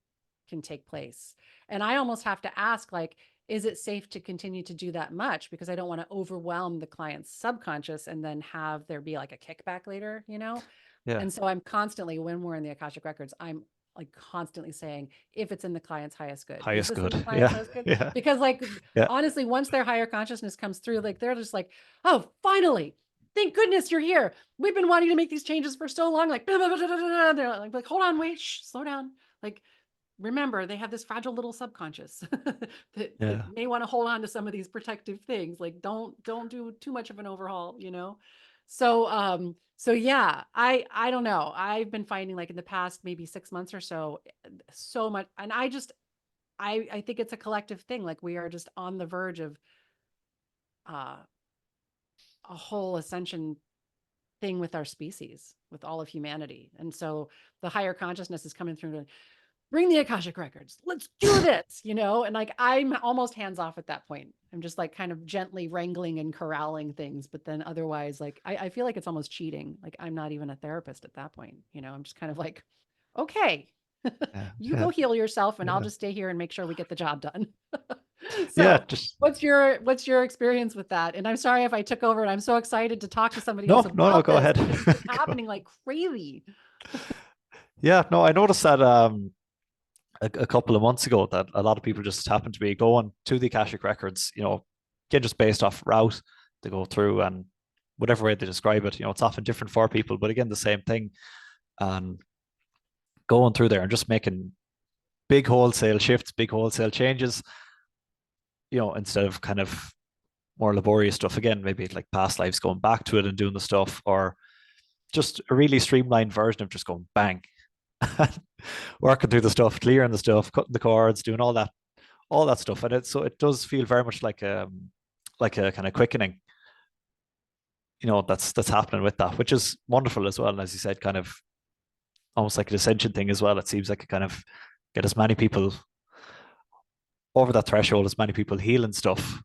can take place. And I almost have to ask, like, is it safe to continue to do that much? Because I don't want to overwhelm the client's subconscious and then have there be like a kickback later, Yeah. And so I'm constantly, when we're in the Akashic records, I'm like constantly saying, if it's in the client's highest good. Highest good. Highest good? Yeah. Because like, honestly, once their higher consciousness comes through, like they're just like, oh, finally, thank goodness you're here. We've been wanting to make these changes for so long. Like, blah, blah, blah, blah, blah. They're like, hold on, wait, slow down. Like, remember, they have this fragile little subconscious that may want to hold on to some of these protective things. Like, don't do too much of an overhaul, So yeah, I don't know. I've been finding like in the past maybe 6 months or so much, and I think it's a collective thing. Like we are just on the verge of a whole ascension thing with our species, with all of humanity. And so the higher consciousness is coming through to bring the Akashic records. Let's do this, and like, I'm almost hands off at that point. I'm just like kind of gently wrangling and corralling things. But then otherwise, like, I feel like it's almost cheating. Like I'm not even a therapist at that point. I'm just kind of like, okay, you go heal yourself and I'll just stay here and make sure we get the job done. So what's your experience with that? And I'm sorry if I took over, and I'm so excited to talk to somebody else about No, go ahead. It's happening like crazy. Yeah, no, I noticed that a couple of months ago that a lot of people just happen to be going to the Akashic records, again, just based off route they go through and whatever way they describe it, it's often different for people, but again, the same thing. And going through there and just making big wholesale shifts, big wholesale changes, instead of kind of more laborious stuff. Again, maybe like past lives, going back to it and doing the stuff, or just a really streamlined version of just going bang, working through the stuff, clearing the stuff, cutting the cords, doing all that stuff. And it does feel very much like a kind of quickening, that's happening with that, which is wonderful as well. And as you said, kind of almost like an ascension thing as well. It seems like it kind of get as many people over that threshold, as many people healing stuff.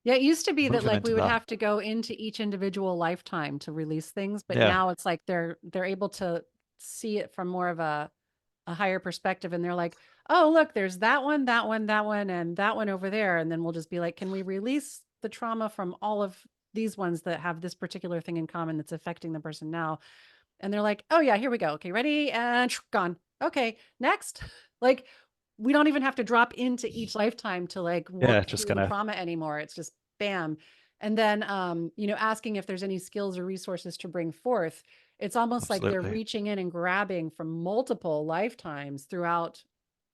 Yeah, it used to be that like we would have to go into each individual lifetime to release things, but now it's like they're able to see it from more of a higher perspective, and they're like, oh, look, there's that one, and that one over there, and then we'll just be like, can we release the trauma from all of these ones that have this particular thing in common that's affecting the person now? And they're like, oh yeah, here we go. Okay, ready, and gone. Okay, next. Like, we don't even have to drop into each lifetime to like work through the trauma anymore. It's just bam. And then, asking if there's any skills or resources to bring forth. It's almost like they're reaching in and grabbing from multiple lifetimes throughout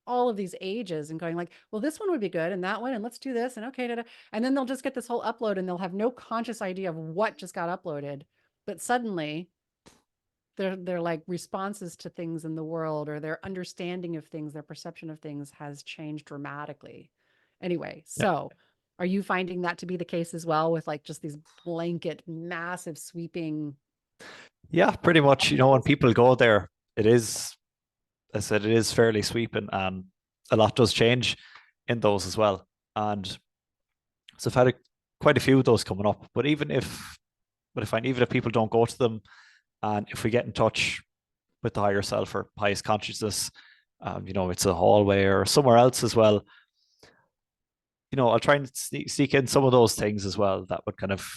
all of these ages and going like, well, this one would be good, and that one, and let's do this, and okay, and then they'll just get this whole upload, and they'll have no conscious idea of what just got uploaded. But suddenly their like responses to things in the world, or their understanding of things, their perception of things has changed dramatically. Anyway, Yeah. so are you finding that to be the case as well, with like just these blanket, massive, sweeping? Yeah, pretty much. You know, when people go there, it is, I said, it is fairly sweeping, and a lot does change in those as well. And so I've had quite a few of those coming up. But I find even if people don't go to them, and if we get in touch with the higher self or highest consciousness, you know, it's a hallway or somewhere else as well, you know, I'll try and sneak in some of those things as well that would kind of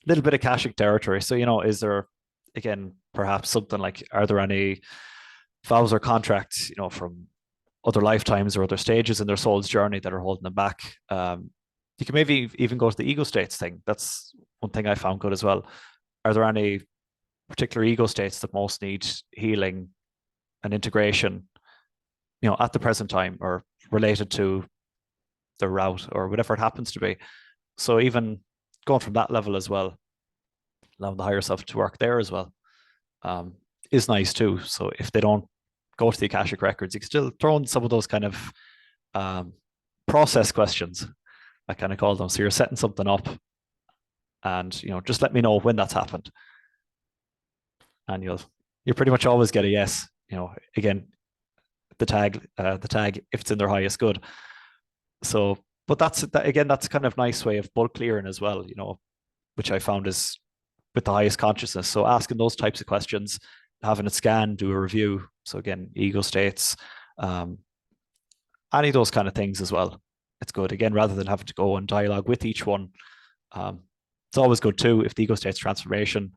little bit of Akashic territory. So, you know, is there, again, perhaps something like, are there any vows or contracts, you know, from other lifetimes or other stages in their soul's journey that are holding them back? You can maybe even go to the ego states thing. That's one thing I found good as well. Are there any particular ego states that most need healing and integration, you know, at the present time, or related to the route or whatever it happens to be? So even going from that level as well, allowing the higher self to work there as well, um, is nice too. So if they don't go to the Akashic records, you can still throw in some of those kind of process questions, I kind of call them. So you're setting something up, and you know, just let me know when that's happened, and you pretty much always get a yes. You know, again, the tag, if it's in their highest good. So, but that's kind of nice way of bulk clearing as well. You know, which I found is with the highest consciousness. So asking those types of questions, having it scanned, do a review. So again, ego states, any of those kind of things as well. It's good, again, rather than having to go and dialogue with each one. It's always good too if the ego states transformation,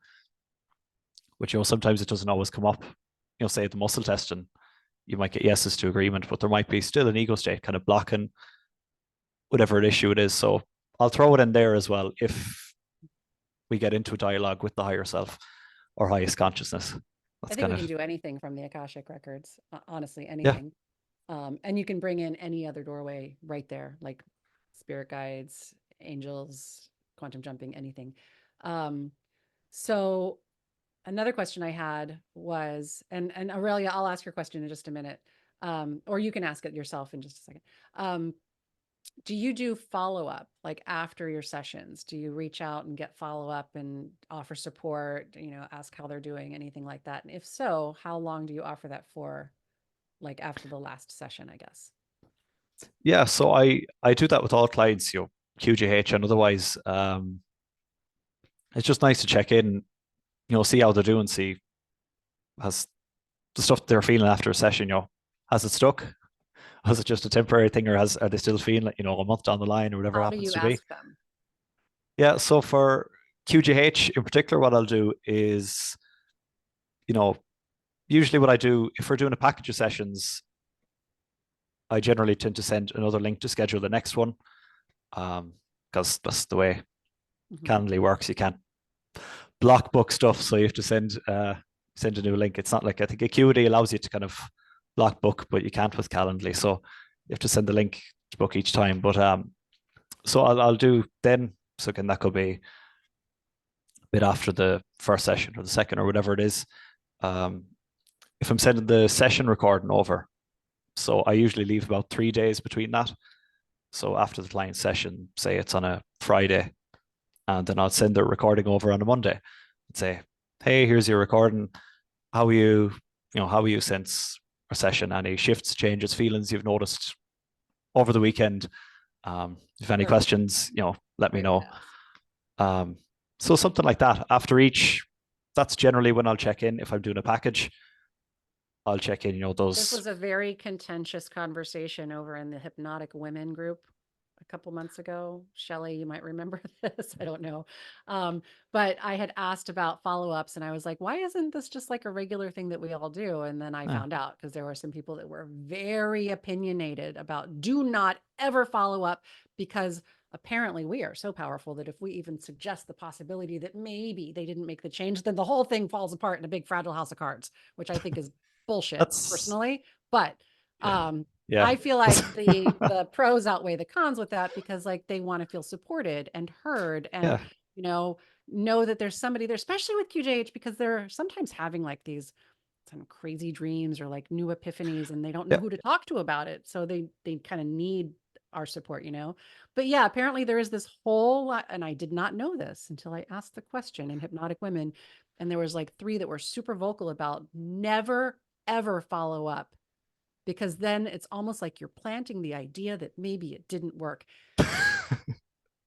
which, you know, sometimes it doesn't always come up. You know, say the muscle testing, you might get yeses to agreement, but there might be still an ego state kind of blocking whatever issue it is. So I'll throw it in there as well if we get into a dialogue with the higher self or highest consciousness. I think we can do anything from the Akashic records, honestly, Yeah. anything. And you can bring in any other doorway right there, like spirit guides, angels, quantum jumping, anything. So another question I had was, and Aurelia, I'll ask your question in just a minute, or you can ask it yourself in just a second. Do you do follow-up, like after your sessions? Do you reach out and get follow-up and offer support, you know, ask how they're doing, anything like that? And if so, how long do you offer that for, like after the last session, I guess? Yeah, so I do that with all clients, you know, QJH and otherwise. It's just nice to check in, you know, see how they're doing, see has the stuff they're feeling after a session, you know, has it stuck? Was it just a temporary thing, or are they still feeling like, you know, a month down the line or whatever How do happens you to be? ask them? Yeah, so for QJH in particular, what I'll do is, you know, usually what I do, if we're doing a package of sessions, I generally tend to send another link to schedule the next one, because that's the way Calendly works. You can't block book stuff, so you have to send a new link. It's not like, I think Acuity allows you to kind of block book, but you can't with Calendly. So you have to send the link to book each time. But so I'll do then. So again, that could be a bit after the first session or the second or whatever it is. If I'm sending the session recording over, so I usually leave about 3 days between that. So after the client session, say it's on a Friday, and then I'll send the recording over on a Monday and say, hey, here's your recording. How are you, how are you since our session? Any shifts, changes, feelings you've noticed over the weekend? If any questions, let me know. So something like that. After each, that's generally when I'll check in. If I'm doing a package, I'll check in, those. This was a very contentious conversation over in the Hypnotic Women group a couple months ago. Shelley, you might remember this. I don't know. But I had asked about follow-ups, and I was like, why isn't this just like a regular thing that we all do? And then I found out, because there were some people that were very opinionated about do not ever follow up, because apparently we are so powerful that if we even suggest the possibility that maybe they didn't make the change, then the whole thing falls apart in a big fragile house of cards, which I think is bullshit personally. But I feel like the pros outweigh the cons with that, because like they want to feel supported and heard, and know that there's somebody there, especially with QJH, because they're sometimes having like these some crazy dreams or like new epiphanies, and they don't know Yeah. who to talk to about it. So they kind of need our support, you know. But yeah, apparently there is this whole lot, and I did not know this until I asked the question in Hypnotic Women, and there was like 3 that were super vocal about never ever follow up, because then it's almost like you're planting the idea that maybe it didn't work.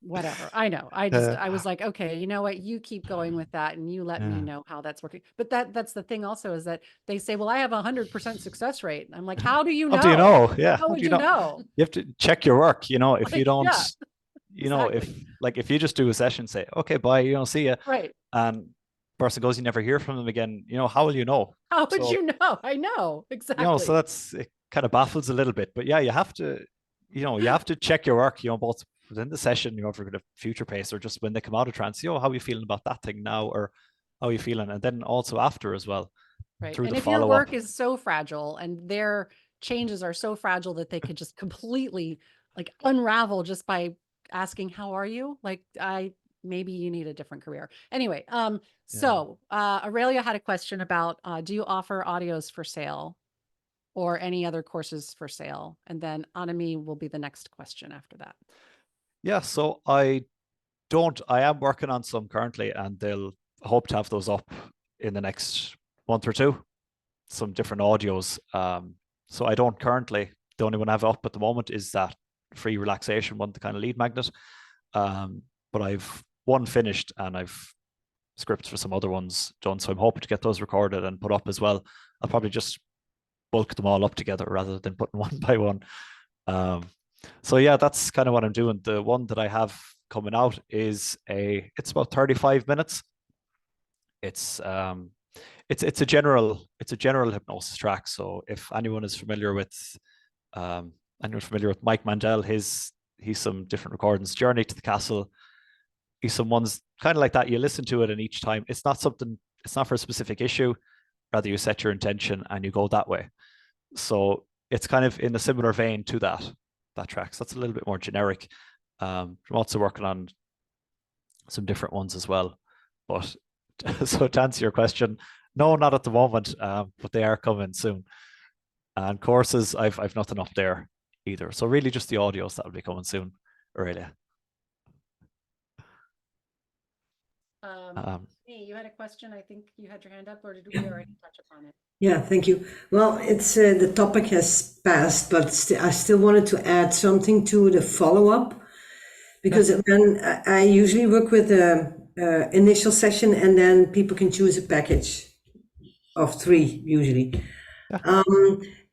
Whatever. I know. I was like, okay, you know what? You keep going with that and you let me Yeah. know how that's working. But that's the thing also, is that they say, well, I have 100% success rate. I'm like, how do you know? How do you know? Yeah. How How would do you you know? know? You have to check your work. You know, if you Like, don't, yeah, you know, exactly. if you just do a session, say, okay, bye, you know, see ya, Right. and person goes, you never hear from them again. You know, how will you know? How would So, you know? I know. you know, so Exactly. that's it kind of baffles a little bit. But yeah, you have to, you know, you have to check your work, you know, both within the session, you know, for the future pace, or just when they come out of trance, you know, how are you feeling about that thing now, or how are you feeling? And then also after as well, Right. through And the if your follow-up. work is so fragile and their changes are so fragile that they could just completely like unravel just by asking, how are you? Like, maybe you need a different career. Anyway, Yeah. so Aurelia had a question about do you offer audios for sale or any other courses for sale? And then Anami will be the next question after that. Yeah, so I am working on some currently, and they'll hope to have those up in the next month or two, some different audios. So I don't currently, the only one I have up at the moment is that free relaxation one, the kind of lead magnet. But I've one finished and I've scripts for some other ones done. So I'm hoping to get those recorded and put up as well. I'll probably just bulk them all up together rather than putting one by one. So yeah, that's kind of what I'm doing. The one that I have coming out is it's about 35 minutes. It's a general hypnosis track. So if anyone is familiar with Mike Mandel, he's some different recordings, Journey to the Castle, he's some ones kind of like that. You listen to it, and each time it's not for a specific issue, rather you set your intention and you go that way. So it's kind of in a similar vein to that track. So that's a little bit more generic. I'm also working on some different ones as well. But so to answer your question, no, not at the moment, but they are coming soon. And courses, I've nothing up there either. So really just the audios that will be coming soon, really. You had a question. I think you had your hand up, or did we already touch upon it? Yeah, thank you. Well, it's the topic has passed, but I still wanted to add something to the follow-up, because then I usually work with a initial session, and then people can choose a package of 3 usually. Yeah.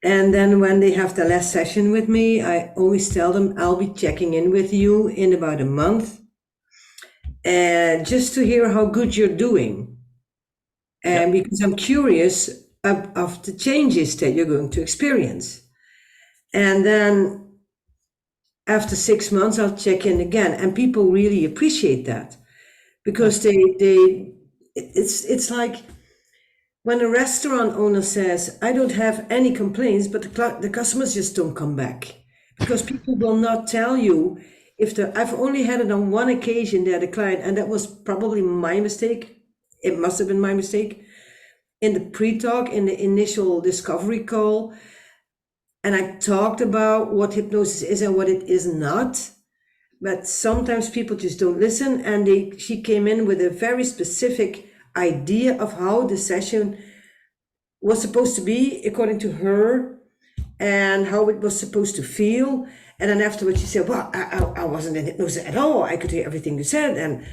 And then when they have the last session with me, I always tell them I'll be checking in with you in about a month, and just to hear how good you're doing. And because I'm curious of the changes that you're going to experience. And then after 6 months, I'll check in again. And people really appreciate that, because it's like when a restaurant owner says, I don't have any complaints, but the customers just don't come back, because people will not tell you I've only had it on one occasion that the client, and that was probably my mistake. It must have been my mistake. In the pre-talk, in the initial discovery call, and I talked about what hypnosis is and what it is not. But sometimes people just don't listen, and she came in with a very specific idea of how the session was supposed to be according to her, and how it was supposed to feel. And then afterwards she said, well, I wasn't in hypnosis at all. I could hear everything you said.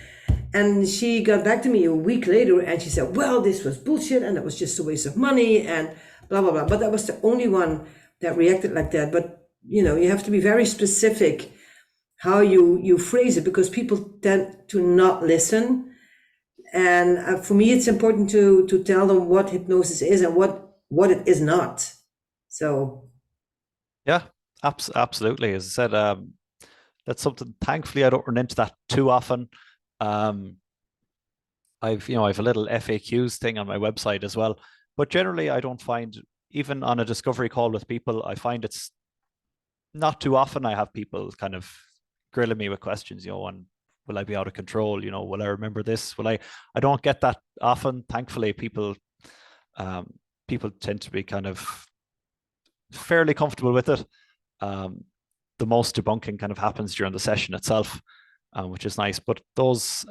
And she got back to me a week later, and she said, well, this was bullshit, and it was just a waste of money, and blah, blah, blah. But that was the only one that reacted like that. But, you know, you have to be very specific how you phrase it, because people tend to not listen. And for me, it's important to tell them what hypnosis is and what it is not. So. Yeah, absolutely. As I said, that's something, thankfully, I don't run into that too often. I've a little FAQs thing on my website as well, but generally I don't find, even on a discovery call with people, I find it's not too often I have people kind of grilling me with questions, you know, and will I be out of control? You know, will I remember this? Will I don't get that often. Thankfully, people tend to be kind of fairly comfortable with it. The most debunking kind of happens during the session itself, which is nice. But those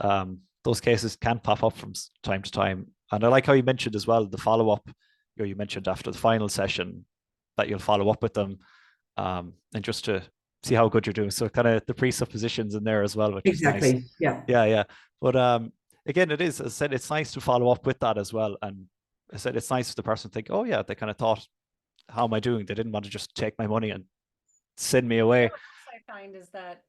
cases can pop up from time to time. And I like how you mentioned as well the follow up. You mentioned after the final session that you'll follow up with them, and just to see how good you're doing. So kind of the presuppositions in there as well, which is nice. Exactly. Yeah. Yeah. But again, it is, as I said, it's nice to follow up with that as well. And I said it's nice for the person to think, oh yeah, they kind of thought, how am I doing? They didn't want to just take my money and send me away. What else I find is that,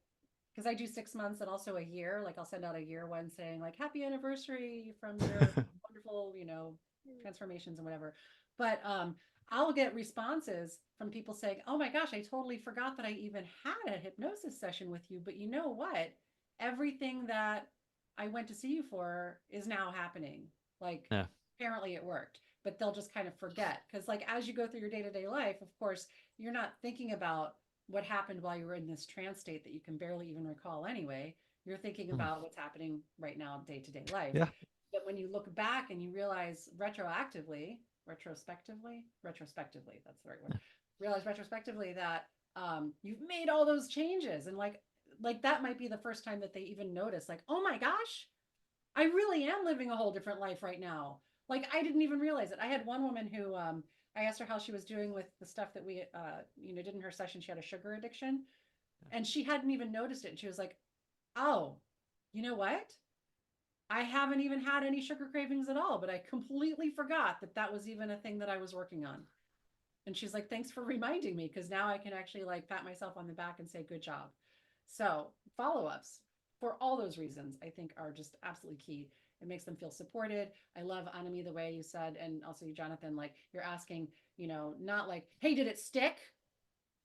because I do 6 months and also a year, like I'll send out a year one saying like happy anniversary from your wonderful, transformations and whatever. But I'll get responses from people saying, oh my gosh, I totally forgot that I even had a hypnosis session with you. But you know what? Everything that I went to see you for is now happening. Like, Yeah. apparently it worked, but they'll just kind of forget. Because like, as you go through your day-to-day life, of course, you're not thinking about what happened while you were in this trance state that you can barely even recall anyway. You're thinking about what's happening right now, day-to-day life. Yeah. But when you look back and you realize retrospectively, that's the right word. Realize retrospectively that you've made all those changes, and like that might be the first time that they even notice, like, oh my gosh, I really am living a whole different life right now. Like I didn't even realize it. I had one woman who I asked her how she was doing with the stuff that we did in her session. She had a sugar addiction, and she hadn't even noticed it. And she was like, oh, you know what? I haven't even had any sugar cravings at all, but I completely forgot that that was even a thing that I was working on. And she's like, thanks for reminding me, because now I can actually like pat myself on the back and say, good job. So follow-ups for all those reasons, I think, are just absolutely key. It makes them feel supported. I love, Anami, the way you said, and also you, Jonathan, like you're asking, not like, hey, did it stick?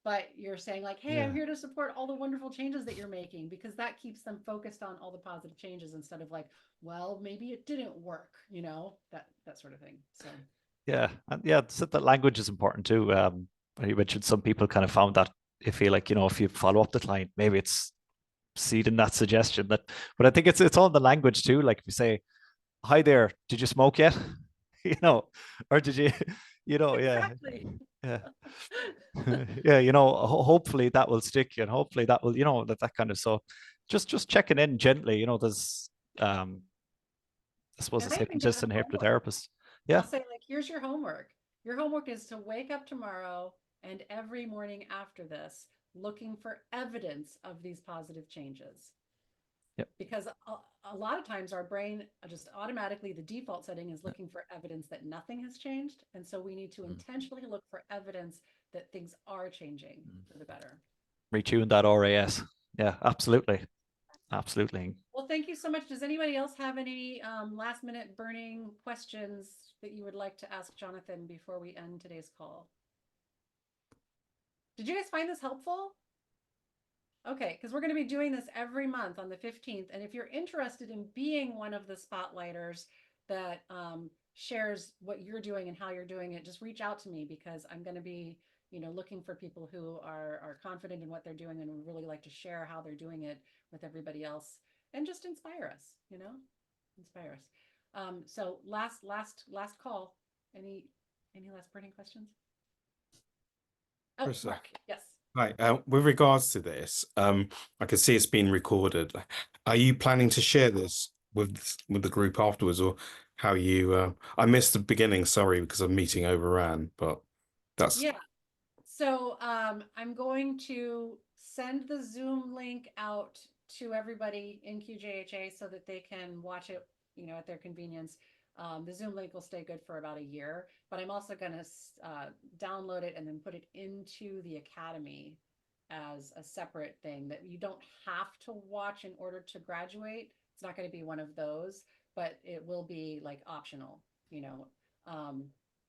But you're saying like, hey, I'm here to support all the wonderful changes that you're making, because that keeps them focused on all the positive changes instead of like, well, maybe it didn't work, that sort of thing. So Yeah, and yeah, so that language is important too. You mentioned some people kind of found that they feel like, if you follow up the client, maybe it's seeding that suggestion that, but I think it's all the language too. Like if you say, hi there, did you smoke yet? Or did you, exactly. yeah. Yeah, hopefully that will stick, and hopefully that will, that kind of, so just checking in gently, there's I suppose And it's I even give hypnotist them and homework. hypnotherapist. Yeah. I'll say like, here's your homework. Your homework is to wake up tomorrow and every morning after this, looking for evidence of these positive changes. Yep. Because a lot of times our brain just automatically, the default setting is looking for evidence that nothing has changed. And so we need to intentionally look for evidence that things are changing for the better. Retune that RAS. Yeah, absolutely. Absolutely. Well, thank you so much. Does anybody else have any last minute burning questions that you would like to ask Jonathan before we end today's call? Did you guys find this helpful? Okay, because we're going to be doing this every month on the 15th. And if you're interested in being one of the spotlighters that shares what you're doing and how you're doing it, just reach out to me, because I'm going to be, looking for people who are confident in what they're doing and would really like to share how they're doing it with everybody else and just inspire us, inspire us. So last call. Any last burning questions? Oh, Kryssa. Mark, yes. Hi, with regards to this, I can see it's been recorded. Are you planning to share this with the group afterwards, or how you? I missed the beginning, sorry, because a meeting overran, but that's Yeah. So I'm going to send the Zoom link out to everybody in QJHA so that they can watch it, at their convenience. The Zoom link will stay good for about a year, but I'm also going to download it and then put it into the Academy as a separate thing that you don't have to watch in order to graduate. It's not going to be one of those, but it will be like optional,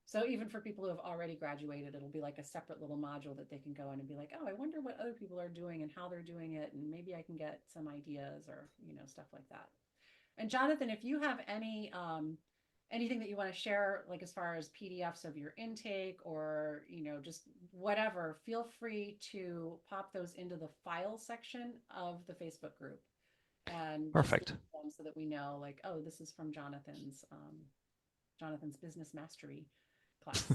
so even for people who have already graduated, it'll be like a separate little module that they can go in and be like, oh, I wonder what other people are doing and how they're doing it. And maybe I can get some ideas or, stuff like that. And Jonathan, if you have any, anything that you want to share, like as far as PDFs of your intake or, just whatever, feel free to pop those into the file section of the Facebook group. and just Perfect. link them so that we know, like, oh, this is from Jonathan's business mastery class.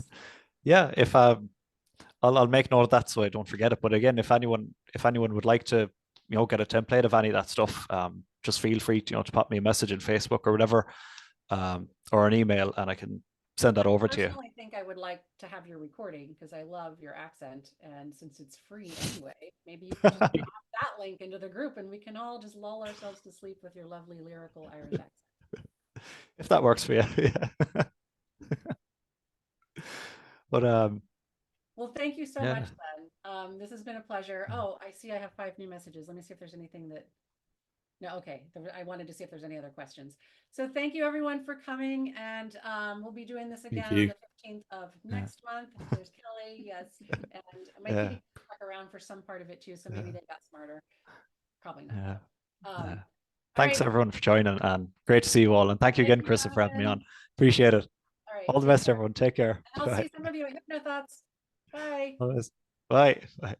Yeah, if I'll make note of that so I don't forget it. But again, if anyone would like to, get a template of any of that stuff, just feel free to, to pop me a message in Facebook or whatever, or an email, and I can send that over to you. I personally think I would like to have your recording because I love your accent, and since it's free anyway, maybe you can just drop that link into the group and we can all just lull ourselves to sleep with your lovely lyrical Irish accent. If that works for you. Yeah. But Well, thank you so Yeah. much, Glenn. This has been a pleasure. Oh, I see I have 5 new messages. Let me see if there's anything that. No, okay. I wanted to see if there's any other questions. So thank you everyone for coming, and we'll be doing this again on you. the 15th of next month. There's Kelly, yes, and my Yeah. kitty stuck around for some part of it too, so maybe Yeah. they got smarter. Probably not. Yeah. All Thanks right. everyone for joining, and great to see you all. And thank you again, Kryssa, for having me on. Appreciate it. All right. All the take best, care. everyone. Take care. And I'll Bye. see some of you at Hypno Thoughts. Bye. All the best. Bye. Bye.